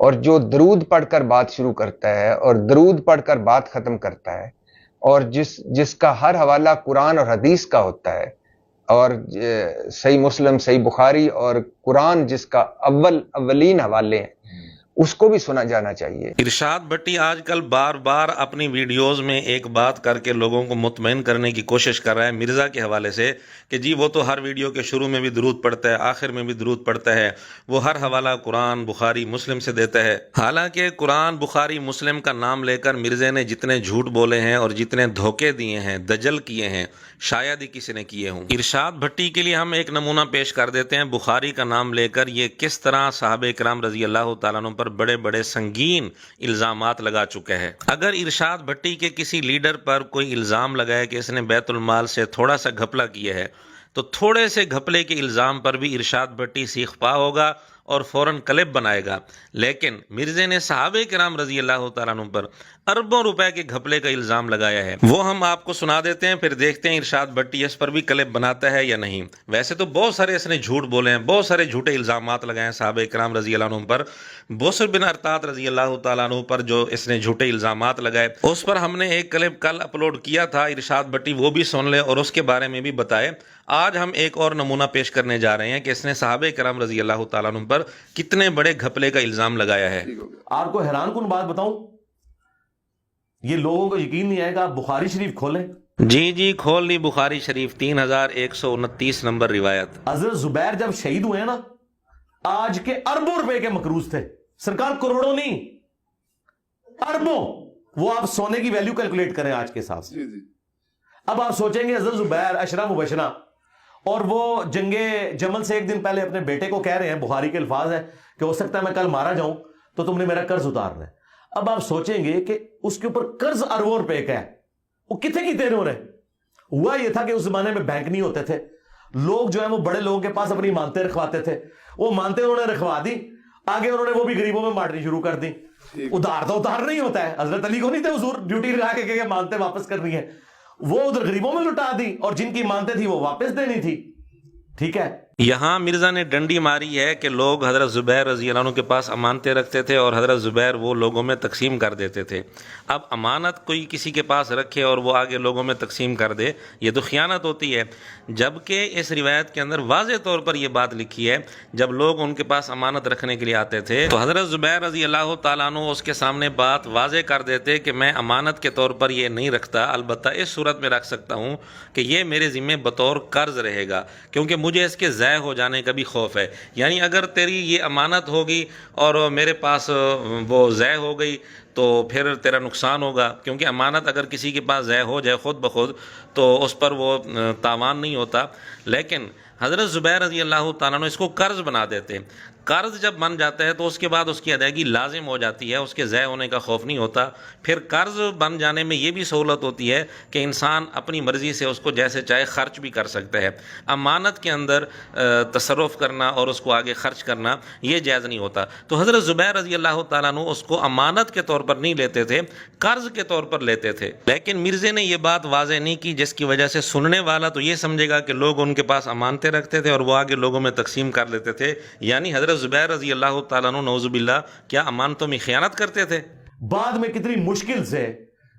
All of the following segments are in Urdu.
اور جو درود پڑھ کر بات شروع کرتا ہے اور درود پڑھ کر بات ختم کرتا ہے، اور جس کا ہر حوالہ قرآن اور حدیث کا ہوتا ہے، اور صحیح مسلم، صحیح بخاری اور قرآن جس کا اولین حوالے ہیں، اس کو بھی سنا جانا چاہیے۔ ارشاد بھٹی آج کل بار بار اپنی ویڈیوز میں ایک بات کر کے لوگوں کو مطمئن کرنے کی کوشش کر رہا ہے مرزا کے حوالے سے کہ جی وہ تو ہر ویڈیو کے شروع میں بھی درود پڑھتا ہے، آخر میں بھی درود پڑھتا ہے، وہ ہر حوالہ قرآن بخاری مسلم سے دیتا ہے۔ حالانکہ قرآن بخاری مسلم کا نام لے کر مرزا نے جتنے جھوٹ بولے ہیں اور جتنے دھوکے دیے ہیں، دجل کیے ہیں، شاید ہی کسی نے کیے ہوں۔ ارشاد بھٹی کے لیے ہم ایک نمونہ پیش کر دیتے ہیں، بخاری کا نام لے کر یہ کس طرح صحابہ کرام رضی اللہ تعالیٰ عنہ پر بڑے بڑے سنگین الزامات لگا چکے ہیں۔ اگر ارشاد بھٹی کے کسی لیڈر پر کوئی الزام لگائے کہ اس نے بیت المال سے تھوڑا سا گھپلا کیا ہے، تو تھوڑے سے گھپلے کے الزام پر بھی ارشاد بھٹی سیخ پا ہوگا اور فوراً کلپ بنائے گا، لیکن مرزا نے صحابہ کرام رضی اللہ تعالیٰ عنہ پر اربوں روپے کے گھپلے کا الزام لگایا ہے۔ وہ ہم آپ کو سنا دیتے ہیں، پھر دیکھتے ہیں ارشاد بھٹی اس پر بھی کلپ بناتا ہے یا نہیں۔ ویسے تو بہت سارے اس نے جھوٹ بولے ہیں، بہت سارے جھوٹے الزامات لگائے ہیں صحابہ کرام رضی اللہ عنہ پر۔ بصر بن ارطاط رضی اللہ تعالیٰ عنہ پر جو اس نے جھوٹے الزامات لگائے، اس پر ہم نے ایک کلپ کل اپلوڈ کیا تھا، ارشاد بھٹی وہ بھی سن لے اور اس کے بارے میں بھی بتائے۔ آج ہم ایک اور نمونہ پیش کرنے جا رہے ہیں کہ اس نے صحابہ کرام رضی اللہ تعالیٰ عنہ پر کتنے بڑے گھپلے کا الزام لگایا ہے۔ آپ کو حیران کن بات بتاؤں، یہ لوگوں کو یقین نہیں آئے گا، آپ بخاری شریف کھولیں۔ جی کھول لی بخاری شریف، 3129 نمبر روایت۔ حضرت زبیر جب شہید ہوئے نا، آج کے اربوں روپے کے مقروض تھے، سرکار کروڑوں نہیں، اربوں۔ وہ آپ سونے کی ویلیو کیلکولیٹ کریں آج کے حساب سے۔ اب آپ سوچیں گے حضرت زبیر عشرہ مبشرہ، اور وہ جنگ جمل سے ایک دن پہلے اپنے بیٹے کو کہہ رہے ہیں، بخاری کے الفاظ ہیں کہ ہو سکتا ہے میں کل مارا جاؤں تو تم نے میرا قرض اتارنا ہے۔ اب آپ سوچیں گے کہ اس کے اوپر قرض اربوں روپے کا ہے، وہ کتنے کی دیر ہو رہے ہیں؟ ہوا یہ تھا کہ اس زمانے میں بینک نہیں ہوتے تھے، لوگ جو ہے وہ بڑے لوگوں کے پاس اپنی مانتے رکھواتے تھے، وہ مانتے انہوں نے رکھوا دی، آگے انہوں نے وہ بھی غریبوں میں بانٹنی شروع کر دی۔ ادھار تو ادھار نہیں ہوتا ہے، حضرت علی کو نہیں تھے حضور ڈیوٹی لگا کے کہ مانتے واپس کرنی ہے، وہ ادھر غریبوں میں لٹا دی، اور جن کی مانتے تھی وہ واپس دینی تھی۔ ٹھیک ہے، یہاں مرزا نے ڈنڈی ماری ہے کہ لوگ حضرت زبیر رضی اللہ عنہ کے پاس امانتیں رکھتے تھے اور حضرت زبیر وہ لوگوں میں تقسیم کر دیتے تھے۔ اب امانت کوئی کسی کے پاس رکھے اور وہ آگے لوگوں میں تقسیم کر دے، یہ تو خیانت ہوتی ہے۔ جبکہ اس روایت کے اندر واضح طور پر یہ بات لکھی ہے، جب لوگ ان کے پاس امانت رکھنے کے لیے آتے تھے تو حضرت زبیر رضی اللہ تعالیٰ عنہ اس کے سامنے بات واضح کر دیتے کہ میں امانت کے طور پر یہ نہیں رکھتا، البتہ اس صورت میں رکھ سکتا ہوں کہ یہ میرے ذمہ بطور قرض رہے گا، کیونکہ مجھے اس کے ضائع ہو جانے کا بھی خوف ہے۔ یعنی اگر تیری یہ امانت ہوگی اور میرے پاس وہ ضائع ہو گئی تو پھر تیرا نقصان ہوگا، کیونکہ امانت اگر کسی کے پاس ضائع ہو جائے خود بخود تو اس پر وہ تاوان نہیں ہوتا۔ لیکن حضرت زبیر رضی اللہ تعالیٰ عنہ اس کو قرض بنا دیتے۔ قرض جب بن جاتا ہے تو اس کے بعد اس کی ادائیگی لازم ہو جاتی ہے، اس کے ضائع ہونے کا خوف نہیں ہوتا۔ پھر قرض بن جانے میں یہ بھی سہولت ہوتی ہے کہ انسان اپنی مرضی سے اس کو جیسے چاہے خرچ بھی کر سکتا ہے۔ امانت کے اندر تصرف کرنا اور اس کو آگے خرچ کرنا یہ جائز نہیں ہوتا۔ تو حضرت زبیر رضی اللہ تعالیٰ عنہ اس کو امانت کے طور پر نہیں لیتے تھے، قرض کے طور پر لیتے تھے۔ لیکن مرزا نے یہ بات واضح نہیں کی، جس کی وجہ سے سننے والا تو یہ سمجھے گا کہ لوگ ان کے پاس امانتیں رکھتے تھے اور وہ آگے لوگوں میں تقسیم کر لیتے تھے، یعنی حضرت زبیر رضی اللہ تعالیٰ عنہ نعوذ باللہ کیا امانتوں میں خیانت کرتے تھے؟ بعد میں کتنی مشکل سے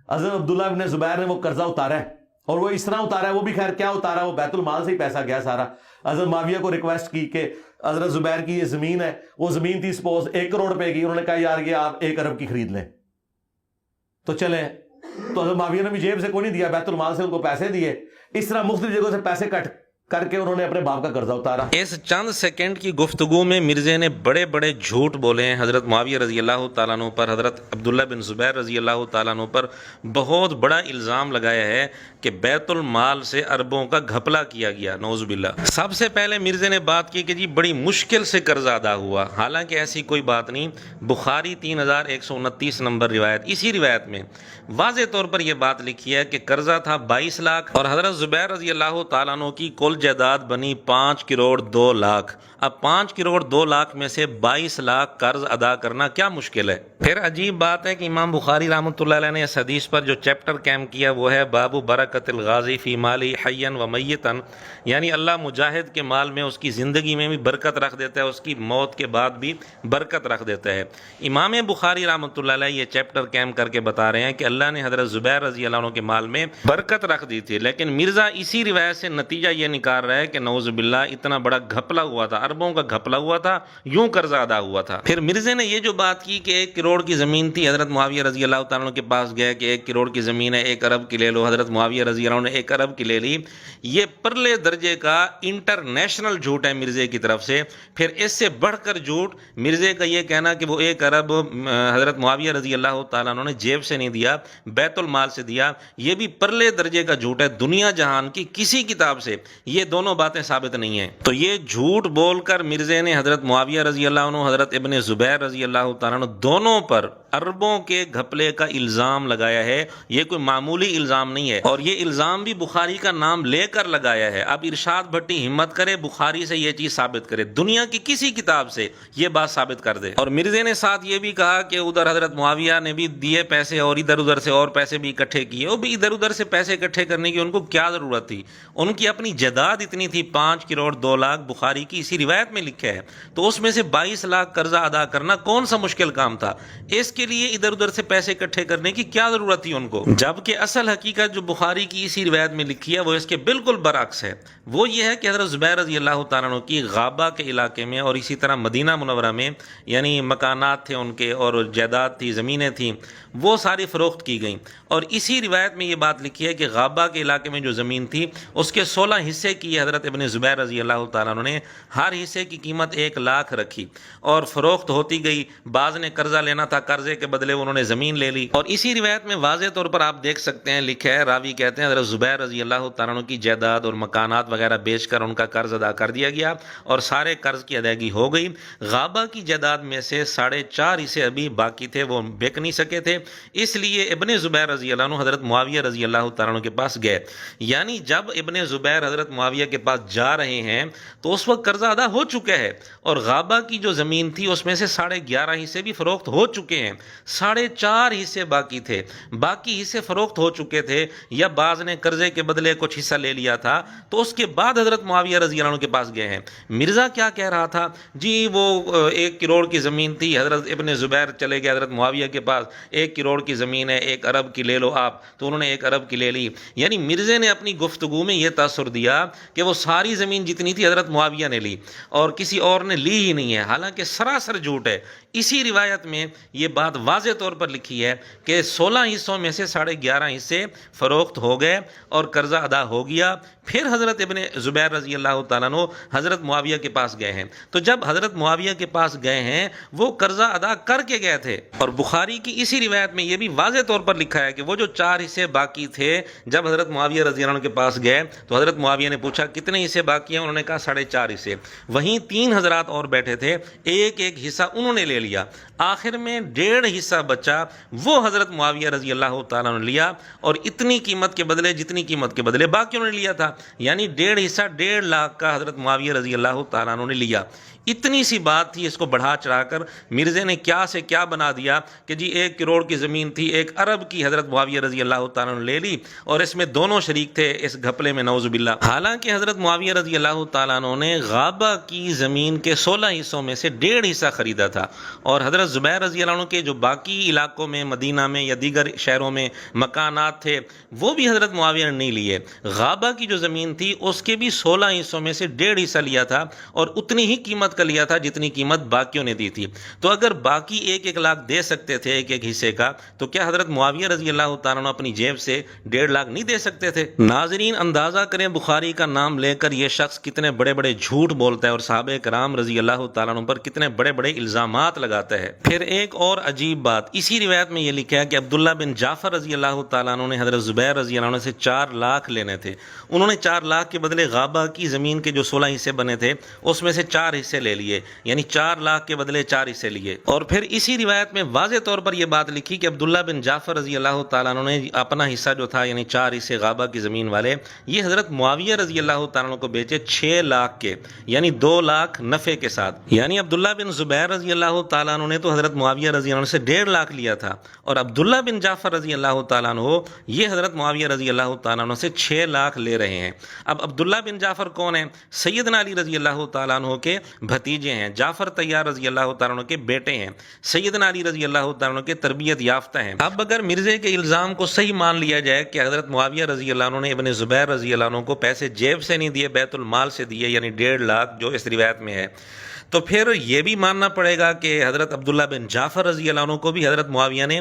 حضرت عبداللہ ابن زبیر نے وہ قرضہ اتارا ہے، اور وہ اس طرح اتارا ہے، وہ بھی خیر کیا اتارا، وہ بیت المال سے ہی پیسہ گیا سارا۔ حضرت معاویہ کو ریکویسٹ کی کہ حضرت زبیر کی یہ زمین ہے، وہ زمین تھی سپوز 1 کروڑ روپے کی، انہوں نے کہا یار یہ آپ 1 ارب کی خرید لیں تو چلیں، تو حضرت معاویہ نے بھی جیب سے کوئی نہیں دیا، بیت المال سے ان کو پیسے دیے۔ اس طرح مختلف جگہوں سے پیسے کٹ کر کے انہوں نے اپنے باپ کا قرضہ اتارا۔ اس چند سیکنڈ کی گفتگو میں مرزا نے بڑے بڑے جھوٹ بولے ہیں حضرت معاویہ رضی اللہ تعالیٰ عنہ پر، حضرت عبداللہ بن زبیر رضی اللہ تعالیٰ عنہ پر بہت بڑا الزام لگایا ہے کہ بیت المال سے اربوں کا گھپلا کیا گیا، نعوذ باللہ۔ سب سے پہلے مرزا نے بات کی کہ جی بڑی مشکل سے قرضہ ادا ہوا، حالانکہ ایسی کوئی بات نہیں۔ بخاری 3129 نمبر روایت، اسی روایت میں واضح طور پر یہ بات لکھی ہے کہ قرضہ تھا 22 لاکھ اور حضرت زبیر رضی اللہ تعالیٰ عنہ کی کل کل جائیداد بنی 5 کروڑ 2 لاکھ۔ اب 5 کروڑ 2 لاکھ میں سے 22 لاکھ قرض ادا کرنا کیا مشکل ہے؟ پھر عجیب بات ہے کہ امام بخاری رحمۃ اللہ علیہ نے اس حدیث پر جو چیپٹر قائم کیا وہ ہے باب برکت الغازی فی مالی حیا و میتن، یعنی اللہ مجاہد کے مال میں اس کی زندگی میں بھی برکت رکھ دیتا ہے، اس کی موت کے بعد بھی برکت رکھ دیتا ہے۔ امام بخاری رحمۃ اللہ علیہ یہ چیپٹر قائم کر کے بتا رہے ہیں کہ اللہ نے حضرت زبیر رضی اللہ عنہ کے مال میں برکت رکھ دی تھی، لیکن مرزا اسی روایت سے نتیجہ یہ نکال رہا ہے کہ نعوذ باللہ اتنا بڑا گھپلا ہوا تھا، اربوں کا گھپلا ہوا تھا، یوں قرضہ ادا ہوا تھا۔ پھر مرزا نے یہ جو بات کی کہ 1 کروڑ کی زمین تھی، حضرت معاویہ رضی اللہ تعالیٰ عنہ کے پاس گئے کہ 1 کروڑ کی زمین ہے، 1 ارب کی لے لو، حضرت معاویہ رضی اللہ عنہ نے 1 ارب کی لے لی، یہ پرلے درجے کا انٹرنیشنل جھوٹ ہے مرزا کی طرف سے۔ پھر اس سے بڑھ کر جھوٹ مرزا کا یہ کہنا کہ وہ 1 ارب حضرت معاویہ رضی اللہ تعالیٰ عنہ نے جیب سے نہیں دیا، بیت المال سے دیا، یہ بھی پرلے درجے کا جھوٹ ہے، دنیا جہان کی کسی کتاب سے یہ دونوں باتیں ثابت نہیں ہیں۔ تو یہ جھوٹ بول کر مرزا نے حضرت معاویہ رضی اللہ عنہ، حضرت ابن زبیر رضی اللہ تعالیٰ عنہ دونوں پر اربوں کے گھپلے کا الزام لگایا ہے۔ یہ کوئی معمولی الزام نہیں ہے، اور یہ الزام بھی بخاری کا نام لے کر لگایا ہے۔ اب ارشاد بھٹی ہمت کرے بخاری سے یہ چیز ثابت کرے، دنیا کی کسی کتاب سے یہ بات ثابت کر دے۔ اور مرزا نے ساتھ یہ بھی کہا کہ ادھر حضرت معاویہ نے بھی دیے پیسے اور ادھر ادھر سے اور پیسے بھی اکٹھے کیے، وہ بھی ادھر ادھر سے پیسے اکٹھے کرنے کی ان کو کیا ضرورت تھی؟ ان کی اپنی جائیداد اتنی تھی 5 کروڑ 2 لاکھ، بخاری کی اسی روایت میں لکھا ہے، تو اس میں سے 22 لاکھ قرضہ ادا کرنا کون سا مشکل کام تھا؟ اس کے لیے ادھر ادھر سے پیسے اکٹھے کرنے کی کیا ضرورت تھی ان کو؟ جبکہ اصل حقیقت جو بخاری کی اسی روایت میں لکھی ہے وہ اس کے بالکل برعکس ہے۔ وہ یہ ہے کہ حضرت زبیر رضی اللہ تعالیٰ عنہ کی غابہ کے علاقے میں اور اسی طرح مدینہ منورہ میں یعنی مکانات تھے ان کے اور جائیداد تھی، زمینیں تھیں، وہ ساری فروخت کی گئیں، اور اسی روایت میں یہ بات لکھی ہے کہ غابہ کے علاقے میں جو زمین تھی اس کے 16 حصے کی حضرت ابن زبیر رضی اللہ تعالیٰ عنہ نے ہر حصے کی قیمت 1 لاکھ رکھی اور فروخت ہوتی گئی۔ بعض نے قرضہ لینا تھا، قرضے کے بدلے انہوں نے زمین لے لی، اور اسی روایت میں واضح طور پر آپ دیکھ سکتے ہیں لکھا ہے، راوی کہتے ہیں حضرت زبیر رضی اللہ تعالیٰ عنہ کی جائیداد اور مکانات وغیرہ بیچ کر ان کا قرض ادا کر دیا گیا اور سارے قرض کی ادائیگی ہو گئی۔ غابہ کی جائیداد میں سے 4.5 حصے ابھی باقی تھے، وہ بک نہیں سکے تھے، اس لیے ابن زبیر رضی اللہ عنہ حضرت معاویہ رضی اللہ تعالیٰ عنہ کے پاس گئے۔ یعنی جب ابن زبیر حضرت معاویہ کے پاس جا رہے ہیں تو اس وقت قرضہ ادا ہو چکا ہے، اور غابہ کی جو زمین تھی اس میں سے 11.5 حصے بھی فروخت ہو چکے ہیں، 4.5 حصے باقی تھے، باقی حصے فروخت ہو چکے تھے، یا بعض نے قرضے کے بدلے کچھ حصہ لے لیا تھا۔ تو اس کے بعد حضرت معاویہ رضی اللہ عنہ کے پاس گئے ہیں۔ مرزا کیا کہہ رہا تھا؟ جی وہ 1 کروڑ کی زمین تھی، حضرت ابن زبیر چلے گئے حضرت معاویہ کے پاس، 1 کروڑ کی زمین ہے، 1 ارب کی لے لو آپ، تو انہوں نے 1 ارب کی لے لی۔ یعنی مرزا نے اپنی گفتگو میں یہ تاثر دیا کہ وہ ساری زمین جتنی تھی حضرت معاویہ نے لی اور کسی اور نے لی ہی نہیں ہے، حالانکہ سراسر جھوٹ ہے۔ اسی روایت میں یہ بات واضح طور پر لکھی ہے کہ 16 حصوں میں سے 11.5 حصے فروخت ہو گئے اور قرضہ ادا ہو گیا۔ پھر حضرت ابن زبیر رضی اللہ تعالیٰ عنہ حضرت معاویہ کے پاس گئے ہیں، تو جب حضرت معاویہ کے پاس گئے ہیں وہ قرضہ ادا کر کے گئے تھے، اور بخاری کی اسی روایت میں یہ بھی واضح طور پر لکھا ہے کہ وہ جو 4 حصے باقی تھے جب حضرت معاویہ رضی اللہ عنہ کے پاس گئے تو حضرت معاویہ نے پوچھا کتنے حصے باقی ہیں، انہوں نے کہا 4.5 حصے۔ وہیں 3 حضرات اور بیٹھے تھے، ایک حصہ انہوں نے لے لیا، آخر میں 1.5 حصہ بچا، وہ حضرت معاویہ رضی اللہ تعالیٰ عنہ نے لیا، اور اتنی قیمت کے بدلے جتنی قیمت کے بدلے باقی انہوں نے لیا تھا، یعنی 1.5 حصہ 1.5 لاکھ کا حضرت معاویہ رضی اللہ تعالیٰ عنہ نے لیا۔ اتنی سی بات تھی، اس کو بڑھا چڑھا کر مرزا نے کیا سے کیا بنا دیا کہ جی 1 کروڑ کی زمین تھی، 1 ارب کی حضرت معاویہ رضی اللہ تعالیٰ نے لے لی، اور اس میں دونوں شریک تھے اس گھپلے میں، نعوذ باللہ۔ حالانکہ حضرت معاویہ رضی اللہ تعالیٰ عنہ نے غابہ کی زمین کے 16 حصوں میں سے 1.5 حصہ خریدا تھا، اور حضرت زبیر رضی اللہ عنہ کے جو باقی علاقوں میں مدینہ میں یا دیگر شہروں میں مکانات تھے وہ بھی حضرت معاویہ نے نہیں لیے۔ غابہ کی جو زمین تھی اس کے بھی 16 حصوں میں سے 1.5 حصہ لیا تھا، اور اتنی ہی قیمت کا لیا تھا جتنی قیمت باقیوں نے دی تھی۔ تو اگر باقی 1 لاکھ دے سکتے تھے 1 حصے کا، تو کیا حضرت معاویہ رضی اللہ تعالیٰ عنہ اپنی جیب سے 1.5 لاکھ نہیں دے سکتے تھے؟ ناظرین اندازہ کریں بخاری کا نام لے کر یہ شخص کتنے بڑے بڑے جھوٹ بولتا ہے اور صحابہ کرام رضی اللہ تعالیٰ عنہ پر کتنے بڑے بڑے الزامات لگاتا ہے۔ پھر ایک اور عجیب بات اسی روایت میں یہ لکھا ہے کہ عبداللہ بن جعفر رضی اللہ تعالیٰ عنہ نے حضرت زبیر رضی اللہ عنہ سے 4 لاکھ لینے تھے، انہوں نے 4 لاکھ کے بدلے غابہ کی زمین کے جو 16 حصے بنے تھے اس میں سے 4 حصے لے لیے، یعنی 4 لاکھ کے بدلے 4 حصے لیے۔ اور پھر اسی روایت میں واضح طور پر یہ بات لکھی کہ عبداللہ بن جعفر رضی اللہ تعالیٰ عنہ نے اپنا حصہ جو تھا یعنی 4 حصے غابہ کی زمین والے، یہ حضرت معاویہ رضی اللہ تعالیٰ عنہ کو بیچے 6 لاکھ کے، یعنی 2 لاکھ نفع کے ساتھ۔ یعنی عبداللہ بن زبیر رضی اللہ تعالیٰ عنہ نے تو حضرت معاویہ رضی اللہ عنہ سے 1.5 لاکھ لیا تھا، اور عبداللہ بن جعفر رضی اللہ تعالیٰ عنہ یہ حضرت معاویہ رضی اللہ تعالیٰ عنہ سے 6 لاکھ لے رہے ہیں۔ اب عبداللہ بن جعفر کون ہیں؟ سیدنا علی رضی اللہ تعالیٰ عنہ کے بھتیجے ہیں، جعفر طیار رضی اللہ تعالیٰ عنہ کے بیٹے ہیں، سیدنا علی رضی اللہ تعالیٰ عنہ کے تربیت یافتہ ہیں۔ اب اگر مرزے کے الزام کو صحیح مان لیا جائے کہ حضرت معاویہ رضی اللہ عنہ نے ابن زبیر رضی اللہ عنہ کو پیسے جیب سے نہیں دیے، بیت المال سے دیے، یعنی 1.5 لاکھ جو اس روایت میں ہے، تو پھر یہ بھی ماننا پڑے گا کہ حضرت عبداللہ بن جعفر رضی اللہ عنہ کو بھی حضرت معاویہ نے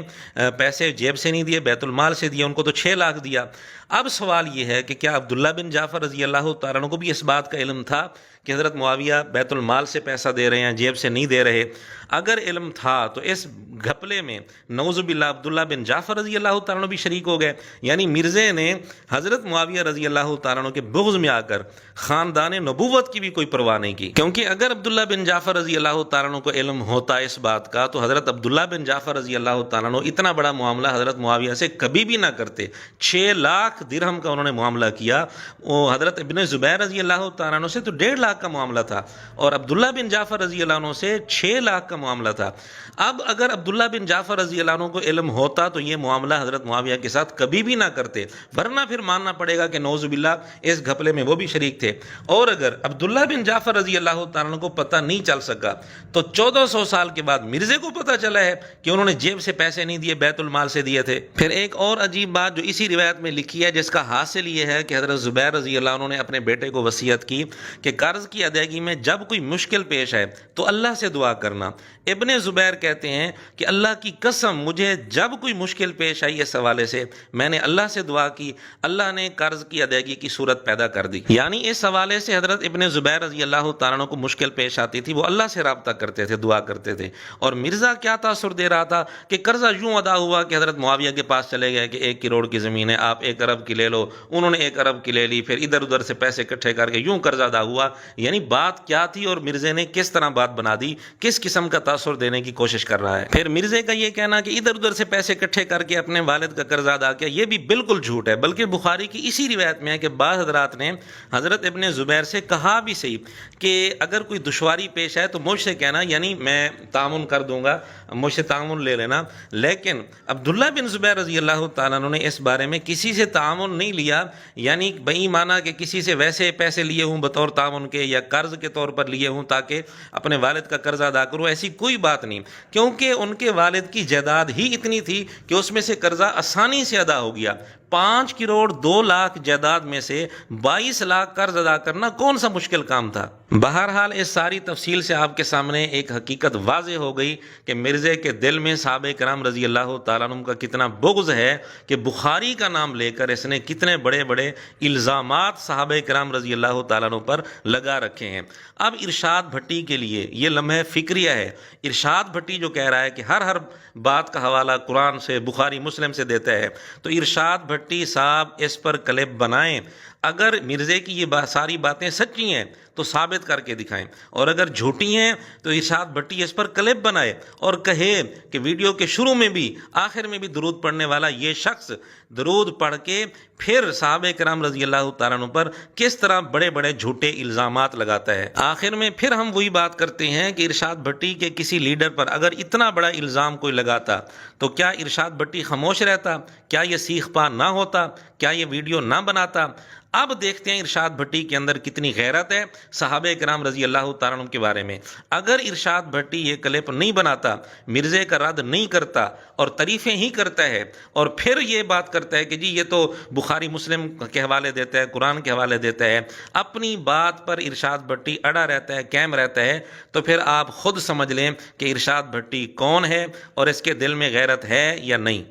پیسے جیب سے نہیں دیے، بیت المال سے دیے، ان کو تو 6 لاکھ دیا۔ اب سوال یہ ہے کہ کیا عبداللہ بن جعفر رضی اللہ تعالیٰ عنہ کو بھی اس بات کا علم تھا کہ حضرت معاویہ بیت المال سے پیسہ دے رہے ہیں، جیب سے نہیں دے رہے؟ اگر علم تھا تو اس گھپلے میں نعوذ باللہ عبداللہ بن جعفر رضی اللہ تعالیٰ عنہ بھی شریک ہو گئے، یعنی مرزے نے حضرت معاویہ رضی اللہ تعالیٰ عنہ کے بغض میں آ کر خاندان نبوت کی بھی کوئی پرواہ نہیں کی، کیونکہ اگر عبداللہ بن جعفر رضی اللہ تعالیٰ عنہ کو علم ہوتا اس بات کا تو حضرت عبداللہ بن جعفر رضی اللہ تعالیٰ عنہ اتنا بڑا معاملہ حضرت معاویہ سے کبھی بھی نہ کرتے۔ 6 لاکھ درہم کا انہوں نے معاملہ کیا، وہ حضرت ابن زبیر رضی اللہ تعالیٰ عنہ سے تو 1.5 لاکھ کا معاملہ تھا، اور عبداللہ بن جعفر رضی اللہ عنہ سے 6 لاکھ کا معاملہ تھا۔ اب اگر عبداللہ بن جعفر رضی اللہ عنہ کو علم ہوتا تو یہ معاملہ حضرت معاویہ کے ساتھ کبھی بھی نہ کرتے، ورنہ پھر ماننا پڑے گا کہ نعوذ باللہ اس گھپلے میں وہ بھی شریک تھے۔ اور اگر عبداللہ بن جعفر رضی اللہ تعالیٰ عنہ کو پتہ نہیں چل سکا تو 1400 سال کے بعد مرزے کو پتہ چلا ہے کہ انہوں نے جیب سے پیسے نہیں دیے، بیت المال سے دیے تھے۔ پھر ایک اور عجیب بات جو اسی روایت میں لکھی ہے، جس کا حاصل یہ ہے کہ حضرت زبیر رضی اللہ عنہ نے اپنے بیٹے کو وصیت کی کہ قرض کی ادائیگی میں جب کوئی مشکل پیش آئے تو اللہ سے دعا کرنا۔ ابن زبیر کہتے ہیں کہ اللہ کی قسم مجھے جب کوئی مشکل پیش آئی اس حوالے سے میں نے اللہ سے دعا کی، اللہ نے قرض کی ادائیگی کی صورت پیدا کر دی۔ یعنی اس حوالے سے حضرت ابن زبیر رضی اللہ تعالیٰ عنہ کو مشکل پیش آتی تھی، وہ اللہ سے رابطہ کرتے تھے، دعا کرتے تھے۔ اور مرزا کیا تاثر دے رہا تھا کہ قرضہ یوں ادا ہوا کہ حضرت معاویہ کے پاس چلے گئے کہ 1 کروڑ کی زمین ہے، آپ 1 ارب کی لے لو، انہوں نے 1 ارب کی لے لی، پھر ادھر ادھر سے پیسے اکٹھے کر کے یوں قرضہ ادا ہوا۔ یعنی بات کیا تھی اور مرزے نے کس طرح بات بنا دی، کس قسم کا تاثر دینے کی کوشش کر رہا ہے۔ پھر مرزے کا یہ کہنا کہ ادھر ادھر سے پیسے اکٹھے کر کے اپنے والد کا قرضہ ادا کیا، یہ بھی بالکل جھوٹ ہے، بلکہ بخاری کی اسی روایت میں ہے کہ بعض حضرات نے حضرت ابن زبیر سے کہا بھی صحیح کہ اگر کوئی دشواری پیش آئے تو مجھ سے کہنا، یعنی میں تعاون کر دوں گا، مجھ سے تعاون لے لینا۔ لیکن عبداللہ بن زبیر رضی اللہ تعالیٰ عنہ نے اس بارے میں کسی سے تعاون نہیں لیا، یعنی بئی معنی کہ کسی سے ویسے پیسے لیے ہوں بطور تعاون کے یا قرض کے طور پر لیے ہوں تاکہ اپنے والد کا قرضہ ادا کروں، ایسی کوئی بات نہیں، کیونکہ ان کے والد کی جائیداد ہی اتنی تھی کہ اس میں سے قرضہ آسانی سے ادا ہو گیا۔ 5 کروڑ 2 لاکھ جائیداد میں سے 22 لاکھ قرض ادا کرنا کون سا مشکل کام تھا؟ بہرحال اس ساری تفصیل سے آپ کے سامنے ایک حقیقت واضح ہو گئی کہ مرزے کے دل میں صحابہ کرام رضی اللہ تعالیٰ عنہ کا کتنا بغض ہے کہ بخاری کا نام لے کر اس نے کتنے بڑے بڑے الزامات صحابہ کرام رضی اللہ تعالیٰ عنہ پر لگا رکھے ہیں۔ اب ارشاد بھٹی کے لیے یہ لمحہ فکریہ ہے۔ ارشاد بھٹی جو کہہ رہا ہے کہ ہر بات کا حوالہ قرآن سے، بخاری مسلم سے دیتا ہے، تو ارشاد بھٹی صاحب اس پر کلپ بنائیں۔ اگر مرزے کی یہ ساری باتیں سچی ہیں تو ثابت کر کے دکھائیں، اور اگر جھوٹی ہیں تو ارشاد بھٹی اس پر کلپ بنائے اور کہے کہ ویڈیو کے شروع میں بھی آخر میں بھی درود پڑھنے والا یہ شخص درود پڑھ کے پھر صحابہ کرام رضی اللہ تعالیٰ عنہ پر کس طرح بڑے بڑے جھوٹے الزامات لگاتا ہے۔ آخر میں پھر ہم وہی بات کرتے ہیں کہ ارشاد بھٹی کے کسی لیڈر پر اگر اتنا بڑا الزام کوئی لگاتا تو کیا ارشاد بھٹی خاموش رہتا؟ کیا یہ سیخ پا نہ ہوتا؟ کیا یہ ویڈیو نہ بناتا؟ اب دیکھتے ہیں ارشاد بھٹی کے اندر کتنی غیرت ہے صحابہ کرام رضی اللہ تعالیٰ عنہ کے بارے میں۔ اگر ارشاد بھٹی یہ کلپ نہیں بناتا، مرزے کا رد نہیں کرتا اور تعریفیں ہی کرتا ہے اور پھر یہ بات کرتا ہے کہ جی یہ تو بخاری مسلم کے حوالے دیتا ہے، قرآن کے حوالے دیتا ہے، اپنی بات پر ارشاد بھٹی اڑا رہتا ہے، قائم رہتا ہے، تو پھر آپ خود سمجھ لیں کہ ارشاد بھٹی کون ہے اور اس کے دل میں غیرت ہے یا نہیں۔